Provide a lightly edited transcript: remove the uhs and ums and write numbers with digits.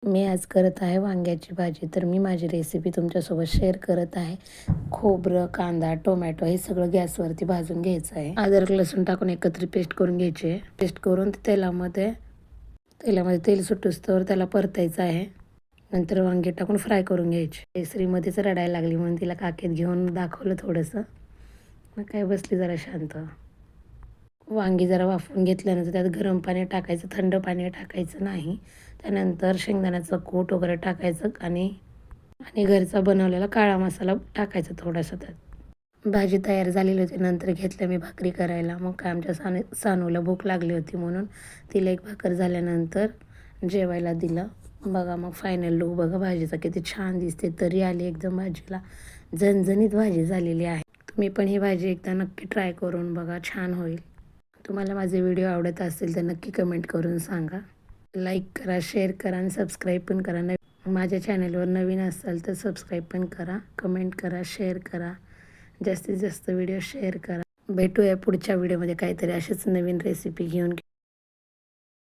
मी आज करत आहे वांग्याची भाजी. तर मी माझी रेसिपी तुमच्यासोबत शेअर करत आहे. खोबरं, कांदा, टोमॅटो हे सगळं गॅसवरती भाजून घ्यायचं आहे. अद्रक लसूण टाकून एकत्रित पेस्ट करून घ्यायची आहे. पेस्ट करून तेलामध्ये तेल सुटूस्तोवर त्याला परतायचं आहे. नंतर वांगे टाकून फ्राय करून घ्यायचे. केसरीमध्येच रडायला लागली म्हणून तिला काकेत घेऊन दाखवलं थोडंसं. मग काय बसली जरा शांत. वांगी जरा वाफवून घेतल्यानंतर त्यात गरम पाणी टाकायचं, थंड पाणी टाकायचं नाही. त्यानंतर शेंगदाण्याचं कूट वगैरे टाकायचं आणि घरचा बनवलेला काळा मसाला टाकायचा थोडासा त्यात. भाजी तयार झालेली होती. नंतर घेतलं मी भाकरी करायला. मग काय आमच्या सानूला भूक लागली होती म्हणून तिला एक भाकर झाल्यानंतर जेवायला दिलं. बघा मग फायनल लूक बघा भाजीचा किती छान दिसते. तरी आली एकदम भाजीला. झणझणीत भाजी झालेली आहे. तुम्ही पण ही भाजी एकदा नक्की ट्राय करून बघा, छान होईल. तुम्हाला माझे व्हिडिओ आवडत असतील तर नक्की कमेंट करून सांगा. लाईक करा, शेअर करा आणि सबस्क्राईब पण करा. माझ्या चॅनलवर नवीन असाल तर सबस्क्राईब पण करा, कमेंट करा, शेअर करा. जास्तीत जास्त व्हिडिओ शेअर करा. भेटूया पुढच्या व्हिडिओमध्ये काहीतरी अशीच नवीन रेसिपी घेऊन.